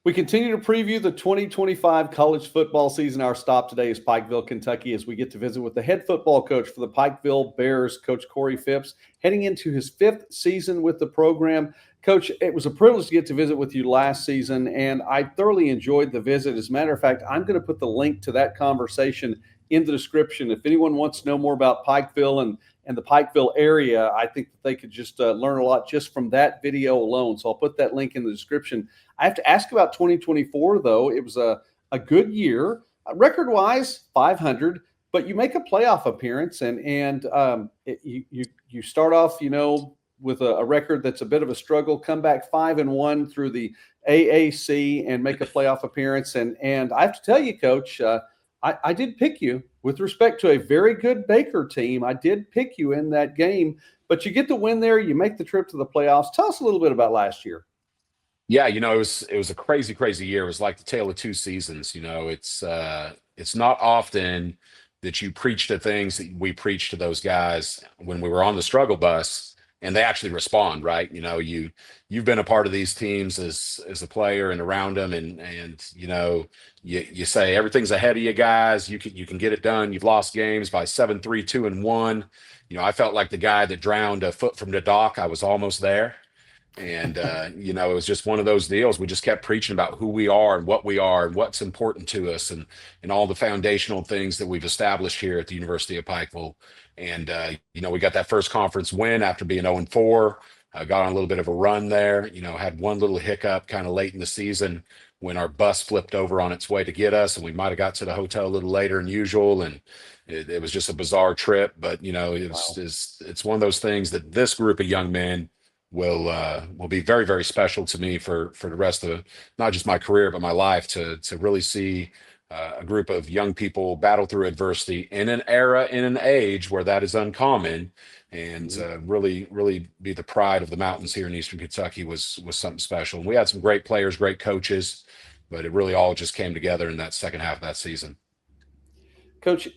We continue to preview the 2025 college football season. Our stop today is Pikeville, Kentucky, as we get to visit with the head football coach for the Pikeville Bears, Coach Corey Fipps, heading into his 5th season with the program. Coach, it was a privilege to get to visit with you last season, and I thoroughly enjoyed the visit. As a matter of fact, I'm going to put the link to that conversation in the description. If anyone wants to know more about Pikeville and the Pikeville area, I think that they could just learn a lot just from that video alone. So I'll put that link in the description. I have to ask about 2024, though. It was a good year. Record-wise, 500, but you make a playoff appearance, and you start off, with a record that's a bit of a struggle, come back 5-1 through the AAC and make a playoff appearance. And I have to tell you, Coach, I did pick you with respect to a very good Baker team. I did pick you in that game, but you get the win there. You make the trip to the playoffs. Tell us a little bit about last year. Yeah, it was a crazy, crazy year. It was like the tale of two seasons. It's not often that you preach to things that we preach to those guys when we were on the struggle bus, and they actually respond, right? You've been a part of these teams as a player and around them, and you say everything's ahead of you guys. You can get it done. You've lost games by 7-3, 2-1. I felt like the guy that drowned a foot from the dock. I was almost there. And, it was just one of those deals. We just kept preaching about who we are and what's important to us and all the foundational things that we've established here at the University of Pikeville. And, we got that first conference win after being 0-4, got on a little bit of a run there, had one little hiccup kind of late in the season when our bus flipped over on its way to get us, and we might've got to the hotel a little later than usual. And it was just a bizarre trip, but it's one of those things that this group of young men will be very, very special to me for the rest of not just my career, but my life to really see a group of young people battle through adversity in an era, in an age where that is uncommon, and really, really be the pride of the mountains here in Eastern Kentucky was something special. And we had some great players, great coaches, but it really all just came together in that second half of that season. Coach,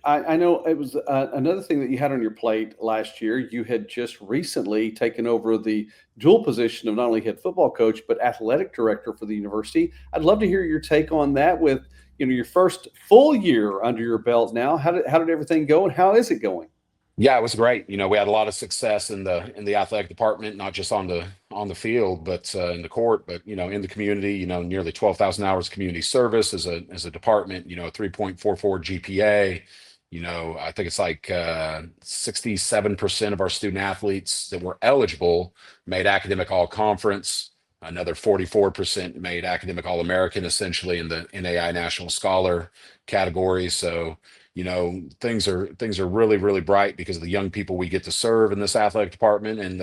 I know it was another thing that you had on your plate last year. You had just recently taken over the dual position of not only head football coach, but athletic director for the university. I'd love to hear your take on that with, your first full year under your belt now. How did everything go, and how is it going? Yeah, it was great. We had a lot of success in the athletic department, not just on the field, but in the court, but in the community. Nearly 12,000 hours of community service as a department. A 3.44 GPA. I think it's like 67% of our student athletes that were eligible made academic all-conference. Another 44% made academic all-American, essentially in the NAIA National Scholar category. So, things are really, really bright because of the young people we get to serve in this athletic department and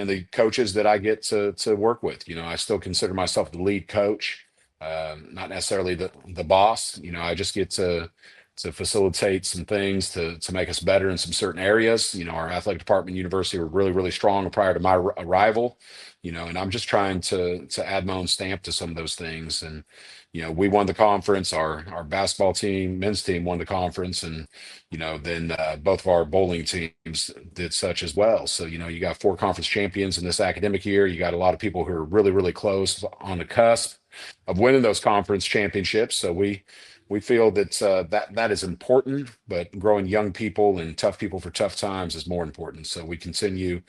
the coaches that I get to work with. I still consider myself the lead coach, not necessarily the boss. I just get to facilitate some things to make us better in some certain areas. Our athletic department, university were really, really strong prior to my arrival, and I'm just trying to add my own stamp to some of those things. And, we won the conference, our basketball team, men's team won the conference, and, then both of our bowling teams did such as well. So, you got 4 conference champions in this academic year. You got a lot of people who are really, really close on the cusp of winning those conference championships. So we feel that that is important, but growing young people and tough people for tough times is more important. So we continue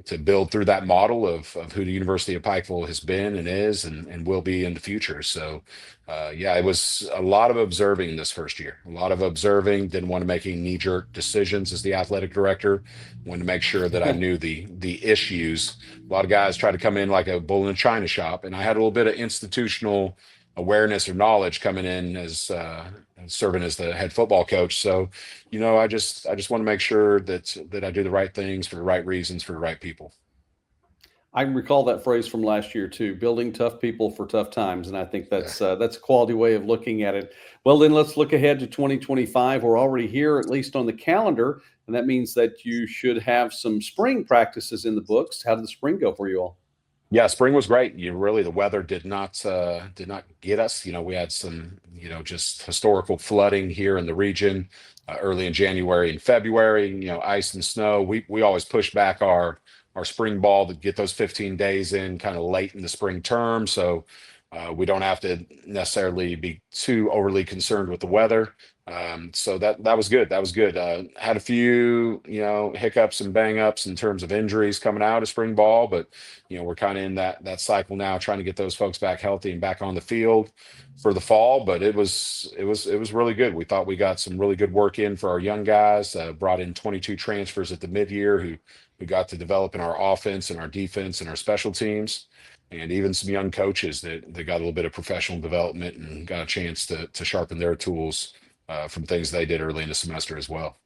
to build through that model of who the University of Pikeville has been and is and will be in the future. So it was a lot of observing this first year, a lot of observing. Didn't want to make any knee-jerk decisions as the athletic director. Wanted to make sure that I knew the issues. A lot of guys try to come in like a bull in a china shop, and I had a little bit of institutional awareness or knowledge coming in as serving as the head football coach. So, I just want to make sure that I do the right things for the right reasons for the right people. I can recall that phrase from last year too, building tough people for tough times. And I think that's a quality way of looking at it. Well, then let's look ahead to 2025. We're already here, at least on the calendar. And that means that you should have some spring practices in the books. How did the spring go for you all? Yeah, spring was great. The weather did not get us. We had some, just historical flooding here in the region early in January and February. Ice and snow. We always push back our spring ball to get those 15 days in kind of late in the spring term. So We don't have to necessarily be too overly concerned with the weather. So that was good. That was good. Had a few, hiccups and bang ups in terms of injuries coming out of spring ball, but we're kind of in that cycle now, trying to get those folks back healthy and back on the field for the fall. But it was really good. We thought we got some really good work in for our young guys. Brought in 22 transfers at the mid-year who got to develop in our offense and our defense and our special teams, and even some young coaches that got a little bit of professional development and got a chance to sharpen their tools from things they did early in the semester as well.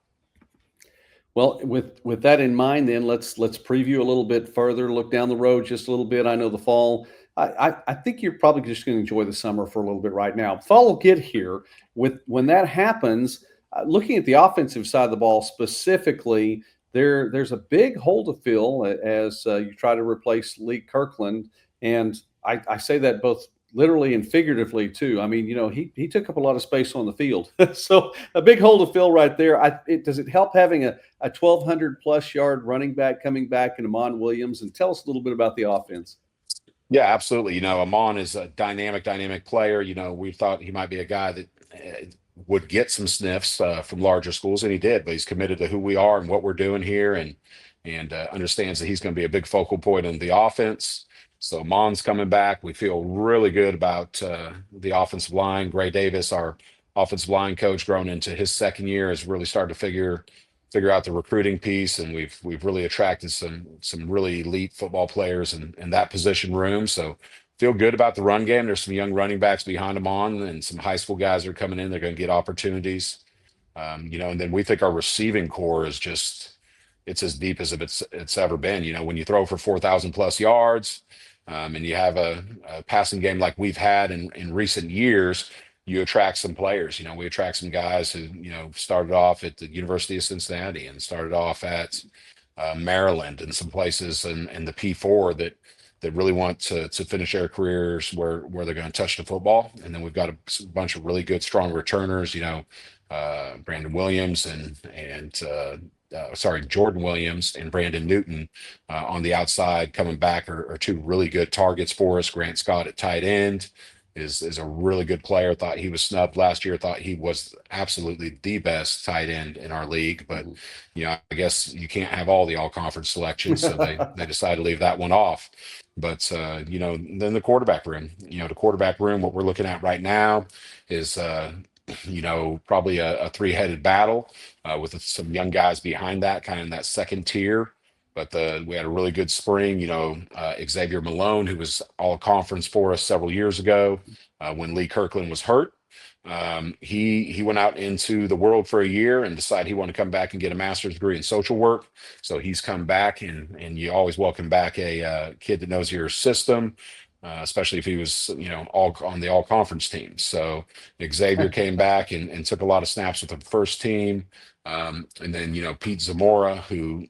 Well, with that in mind, then let's preview a little bit further, look down the road just a little bit. I know the fall. I think you're probably just going to enjoy the summer for a little bit right now. Fall will get here. When that happens, looking at the offensive side of the ball specifically, there's a big hole to fill as you try to replace Lee Kirkland, and I say that both literally and figuratively too. I mean, he took up a lot of space on the field. So a big hole to fill right there. Does it help having a 1,200 plus yard running back coming back in Amon Williams? And tell us a little bit about the offense. Yeah, absolutely. Amon is a dynamic player. We thought he might be a guy that would get some sniffs from larger schools, and he did. But he's committed to who we are and what we're doing here, and understands that he's going to be a big focal point in the offense. So Mon's coming back. We feel really good about the offensive line. Gray Davis, our offensive line coach, grown into his second year, has really started to figure out the recruiting piece, and we've really attracted some really elite football players in that position room. So feel good about the run game. There's some young running backs behind them and some high school guys that are coming in. They're going to get opportunities. And then we think our receiving core is it's as deep as it's ever been. When you throw for 4,000 plus yards, and you have a passing game like we've had in recent years, you attract some players. We attract some guys who, started off at the University of Cincinnati and started off at Maryland and some places in the P4 that really want to finish their careers where they're going to touch the football. And then we've got a bunch of really good, strong returners, Brandon Williams Jordan Williams and Brandon Newton on the outside coming back are two really good targets for us. Grant Scott at tight end is a really good player. Thought he was snubbed last year. Thought he was absolutely the best tight end in our league. But, I guess you can't have all the all-conference selections, so they decided to leave that one off. But, then the quarterback room. What we're looking at right now is probably a three-headed battle with some young guys behind that, kind of in that second tier. But we had a really good spring. Xavier Malone, who was all conference for us several years ago when Lee Kirkland was hurt. He went out into the world for a year and decided he wanted to come back and get a master's degree in social work. So he's come back, and you always welcome back a kid that knows your system. Especially if he was, all on the all conference team. So Xavier came back and took a lot of snaps with the first team. And then, Pete Zamora, who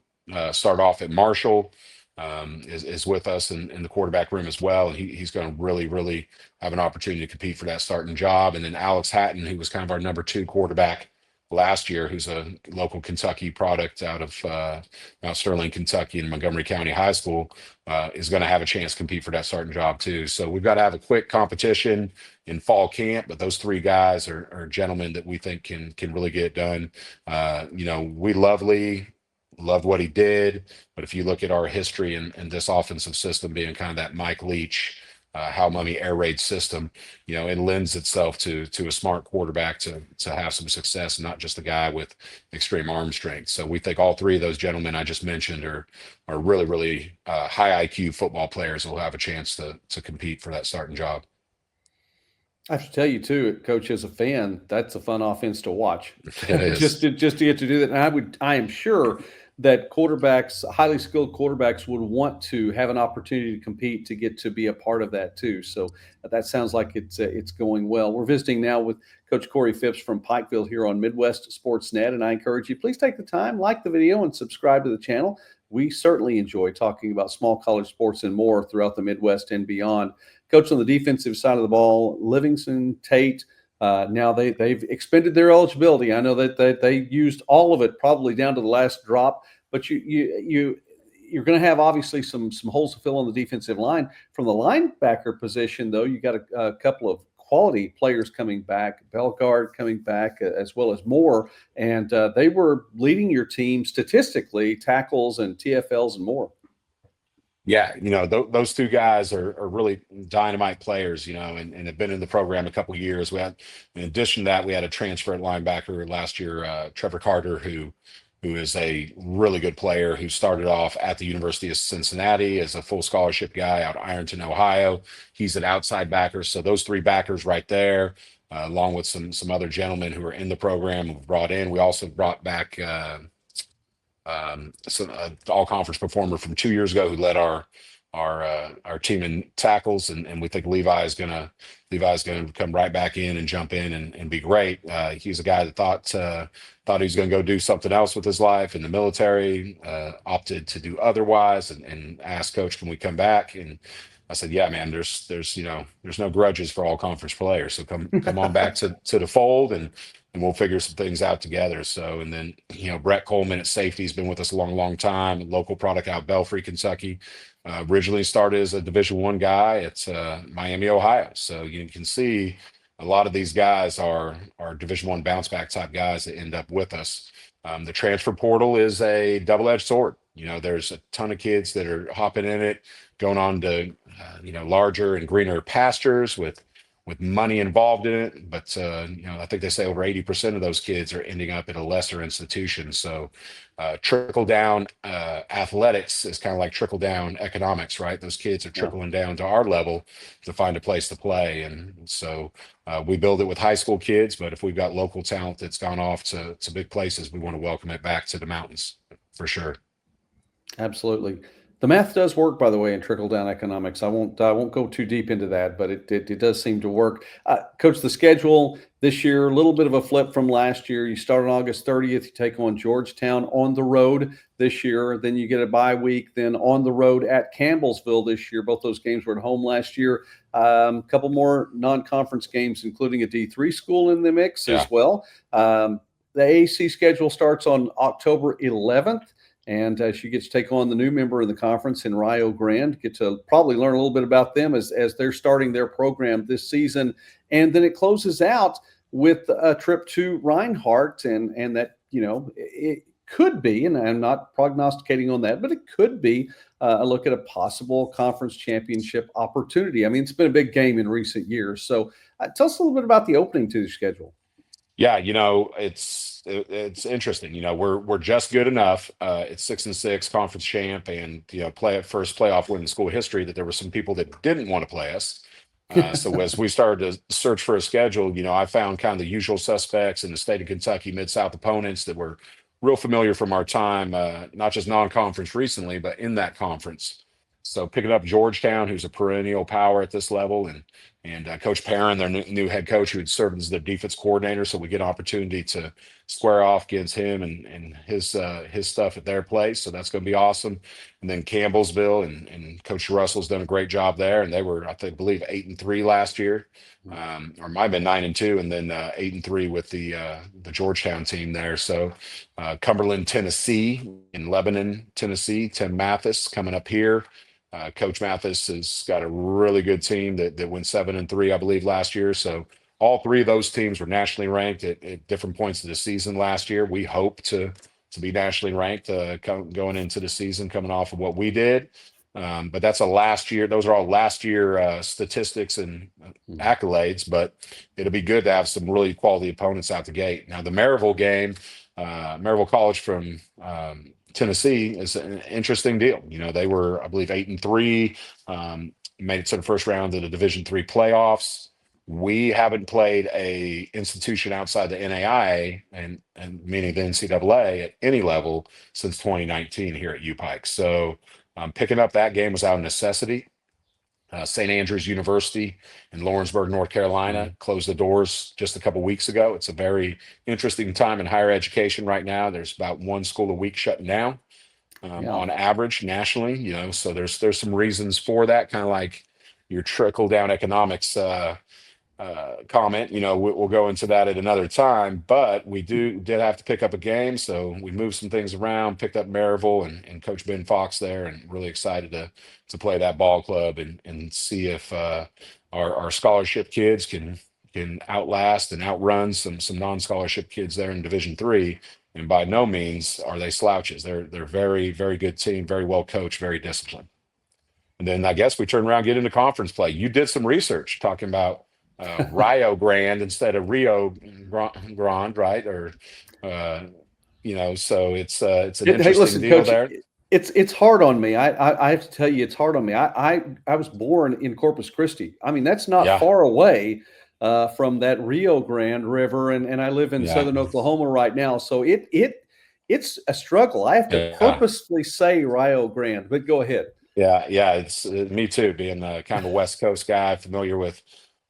started off at Marshall, is with us in the quarterback room as well. And he's going to really, really have an opportunity to compete for that starting job. And then Alex Hatton, who was kind of our number 2 quarterback last year, who's a local Kentucky product out of Mount Sterling, Kentucky, and Montgomery County High School, is going to have a chance to compete for that starting job too. So we've got to have a quick competition in fall camp, but those 3 guys are gentlemen that we think can really get it done. We love Lee, loved what he did, but if you look at our history and this offensive system being kind of that Mike Leach, Hal Mummy air raid system, it lends itself to a smart quarterback to have some success, and not just a guy with extreme arm strength. So we think all 3 of those gentlemen I just mentioned are really, really high IQ football players who will have a chance to compete for that starting job. I have to tell you too, Coach, as a fan, that's a fun offense to watch. just to get to do that. And I am sure that quarterbacks, highly skilled quarterbacks, would want to have an opportunity to compete, to get to be a part of that too. So that sounds like it's going well. We're visiting now with Coach Corey Fipps from Pikeville here on Midwest Sportsnet, and I encourage you, please take the time, like the video, and subscribe to the channel. We certainly enjoy talking about small college sports and more throughout the Midwest and beyond. Coach, on the defensive side of the ball, Livingston, Tate, now they've expended their eligibility. I know that they used all of it, probably down to the last drop. But you're going to have obviously some holes to fill on the defensive line. From the linebacker position, though, you got a couple of quality players coming back, Bellegarde coming back, as well as Moore, and they were leading your team statistically, tackles and TFLs and more. Yeah, those two guys are really dynamite players, and have been in the program a couple of years. In addition to that, we had a transfer at linebacker last year, Trevor Carter, who is a really good player who started off at the University of Cincinnati as a full scholarship guy out of Ironton, Ohio. He's an outside backer. So those three backers right there, along with some other gentlemen who are in the program who brought in. We also brought back all conference performer from 2 years ago who led our team in tackles, and we think Levi's gonna come right back in and jump in and be great. He's a guy that thought he was gonna go do something else with his life in the military, opted to do otherwise, and asked coach, can we come back? And I said, yeah, man, there's no grudges for all conference players. So come on back to the fold, and we'll figure some things out together. So, and then, Brett Coleman at safety has been with us a long, long time, local product out of Belfry, Kentucky. Originally started as a Division I guy at Miami, Ohio. So you can see a lot of these guys are Division I bounce back type guys that end up with us. The transfer portal is a double-edged sword. There's a ton of kids that are hopping in it, going on to larger and greener pastures with money involved in it. But I think they say over 80% of those kids are ending up at a lesser institution. So trickle down athletics is kind of like trickle down economics, right? Those kids are trickling down to our level to find a place to play. And so we build it with high school kids, but if we've got local talent that's gone off to big places, we want to welcome it back to the mountains for sure. Absolutely. The math does work, by the way, in trickle down economics. I won't go too deep into that, but it does seem to work. Coach, the schedule this year, a little bit of a flip from last year. You start on August 30th. You take on Georgetown on the road this year. Then you get a bye week. Then on the road at Campbellsville this year. Both those games were at home last year. A couple more non-conference games, including a D3 school in the mix as well. The AAC schedule starts on October 11th. And she gets to take on the new member in the conference in Rio Grande, get to probably learn a little bit about them as they're starting their program this season. And then it closes out with a trip to Reinhardt. And that, it could be, and I'm not prognosticating on that, but it could be a look at a possible conference championship opportunity. I mean, it's been a big game in recent years. So tell us a little bit about the opening to the schedule. Yeah, it's interesting. We're just good enough. It's 6-6 conference champ, and first playoff win in school history that there were some people that didn't want to play us. So as we started to search for a schedule, I found kind of the usual suspects in the state of Kentucky, Mid-South opponents that were real familiar from our time, not just non-conference recently, but in that conference. So picking up Georgetown, who's a perennial power at this level, and Coach Perrin, their new head coach, who had served as their defense coordinator. So we get an opportunity to square off against him and his stuff at their place. So that's going to be awesome. And then Campbellsville and Coach Russell's done a great job there. And they were, I believe 8-3 last year, or might have been 9-2, and then 8-3 with the Georgetown team there. So Cumberland, Tennessee, in Lebanon, Tennessee, Tim Mathis coming up here. Coach Mathis has got a really good team that went 7-3, I believe, last year. So all three of those teams were nationally ranked at different points of the season last year. We hope to be nationally ranked going into the season, coming off of what we did. But that's a last year. Those are all last year statistics and accolades. But it'll be good to have some really quality opponents out the gate. Now the Maryville game, Maryville College from Tennessee is an interesting deal. They were, I believe, 8-3, made it to the first round of the Division III playoffs. We haven't played a institution outside the NAIA and meaning the NCAA at any level since 2019 here at UPike. So picking up that game was out of necessity. St. Andrews University in Lawrenceburg, North Carolina, closed the doors just a couple weeks ago. It's a very interesting time in higher education right now. There's about one school a week shutting down on average nationally. So there's some reasons for that, kind of like your trickle down economics comment. We'll go into that at another time, but we did have to pick up a game, so we moved some things around, picked up Maryville and Coach Ben Fox there, and really excited to play that ball club and see if our scholarship kids can outlast and outrun some non-scholarship kids there in Division III. And by no means are they slouches. They're very, very good team, very well coached, very disciplined. And then I guess we turn around, get into conference play. You did some research talking about Rio Grande instead of Rio Grande, right? Or so it's an Hey, interesting listen, deal Coach. there. It's hard on me. I have to tell you, it's hard on me. I was born in Corpus Christi. I mean, that's not Yeah, far away from that Rio Grande River, and I live in yeah, southern Oklahoma right now. So it's a struggle. I have to yeah. purposefully say Rio Grande, but go ahead. Yeah. It's me too, being kind of a West Coast guy, familiar with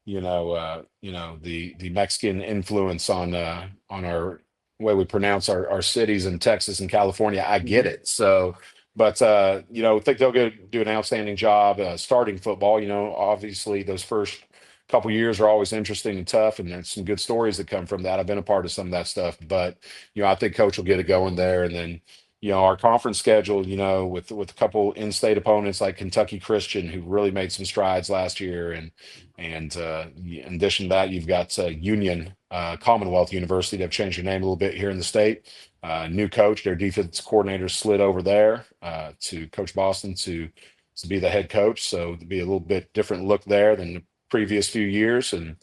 the Mexican influence on our way we pronounce our cities in Texas and California. I get Mhm. it. So, but I think they'll do an outstanding job starting football. Obviously those first couple years are always interesting and tough, and there's some good stories that come from that. I've been a part of some of that stuff, but I think Coach will get it going there, and then our conference schedule, with a couple in-state opponents like Kentucky Christian, who really made some strides last year, and in addition to that, you've got Union Commonwealth University. They've changed their name a little bit here in the state. New coach, their defense coordinator slid over there to Coach Boston to be the head coach. So it'll be a little bit different look there than the previous few years. And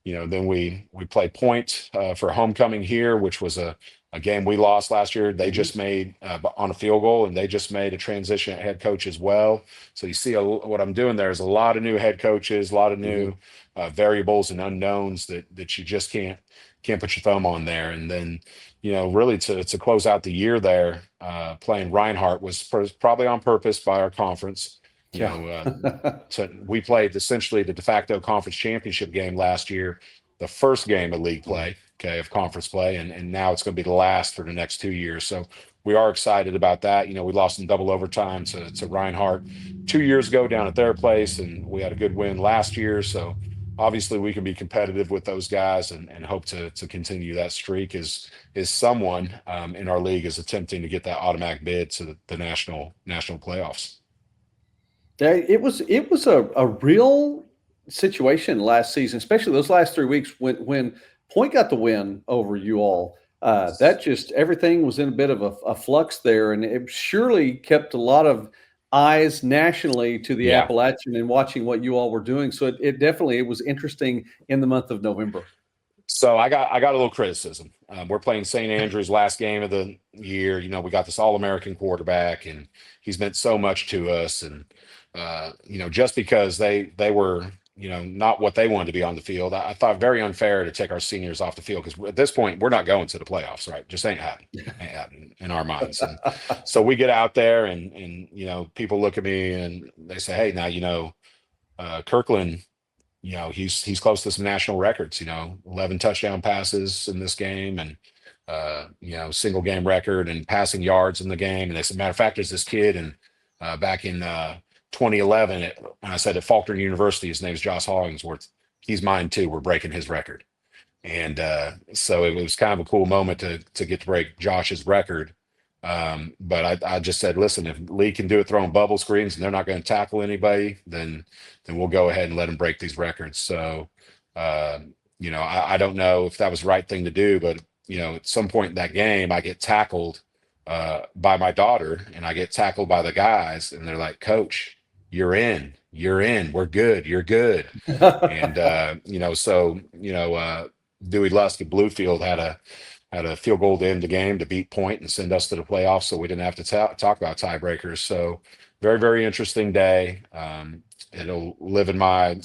then we play Point for homecoming here, which was a game we lost last year. They Mhm. just made on a field goal, and they just made a transition head coach as well. So you see what I'm doing there is a lot of new head coaches, a lot of new Mhm. variables and unknowns that you just can't put your thumb on there. And then really to close out the year there, playing Reinhardt was probably on purpose by our conference. You Yeah. know, uh, so we played essentially the de facto conference championship game last year, the first game of league play, okay, of conference play, and now it's going to be the last for the next 2 years. So we are excited about that. We lost in double overtime to Reinhardt 2 years ago down at their place, and we had a good win last year. So obviously we can be competitive with those guys and hope to continue that streak as someone in our league is attempting to get that automatic bid to the national playoffs. It was a real situation last season, especially those last 3 weeks when Point got the win over you all. That just everything was in a bit of a flux there, and it surely kept a lot of eyes nationally to the Yeah. Appalachian and watching what you all were doing. So it definitely it was interesting in the month of November. So I got a little criticism. We're playing St. Andrews last game of the year. We got this All-American quarterback, and he's meant so much to us. And just because they were not what they wanted to be on the field, I thought very unfair to take our seniors off the field because at this point we're not going to the playoffs, right? Just ain't happening in our minds. And so we get out there, and people look at me and they say, "Hey, now Kirkland." He's close to some national records, 11 touchdown passes in this game and single game record and passing yards in the game. And they said, matter of fact, there's this kid and back in 2011 and I said at Faulkner University, his name's Josh Hollingsworth. He's mine too. We're breaking his record. And so it was kind of a cool moment to get to break Josh's record. But I just said, listen, if Lee can do it throwing bubble screens and they're not going to tackle anybody, then we'll go ahead and let him break these records. So, I don't know if that was the right thing to do, but at some point in that game, I get tackled by my daughter, and I get tackled by the guys, and they're like, "Coach, you're in, we're good, you're good." And Dewey Lusk at Bluefield had a field goal to end the game to beat Point and send us to the playoffs, so we didn't have to talk about tiebreakers. So very, very interesting day. It'll live in my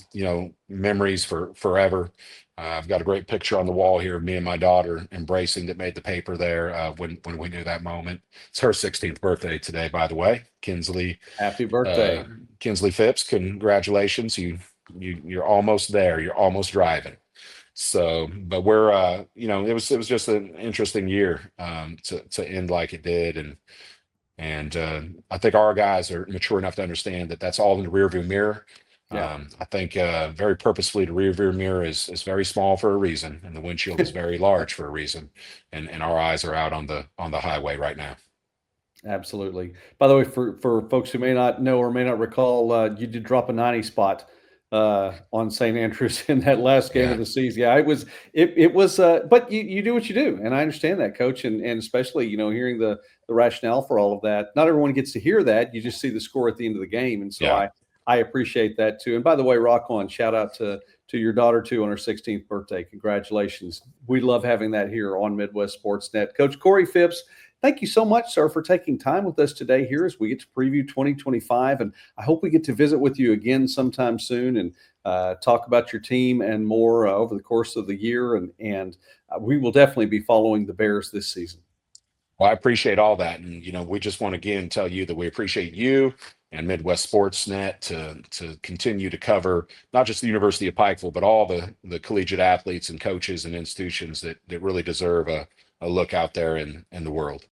memories for forever. I've got a great picture on the wall here of me and my daughter embracing that made the paper there when we knew that moment. It's her 16th birthday today, by the way. Happy Uh, birthday. Kinsley Fipps, congratulations. You're almost there. You're almost driving. So, but we're it was just an interesting year to end like it did, and I think our guys are mature enough to understand that that's all in the rearview mirror. Yeah. I think very purposefully the rear view mirror is very small for a reason, and the windshield is very large for a reason, and our eyes are out on the highway right now. Absolutely. By the way, for folks who may not know or may not recall, you did drop a 90 spot on St. Andrews in that last game of Yeah, the season. Yeah, it was but you do what you do, and I understand that, coach, and especially, hearing the rationale for all of that. Not everyone gets to hear that. You just see the score at the end of the game, and so yeah. I appreciate that too. And by the way, rock on, shout out to your daughter too on her 16th birthday. Congratulations. We love having that here on Midwest Sportsnet. Coach Corey Fipps, thank you so much, sir, for taking time with us today here as we get to preview 2025. And I hope we get to visit with you again sometime soon and talk about your team and more over the course of the year. And we will definitely be following the Bears this season. Well, I appreciate all that, and we just want to again tell you that we appreciate you and Midwest Sportsnet to continue to cover not just the University of Pikeville, but all the collegiate athletes and coaches and institutions that really deserve a look out there in the world.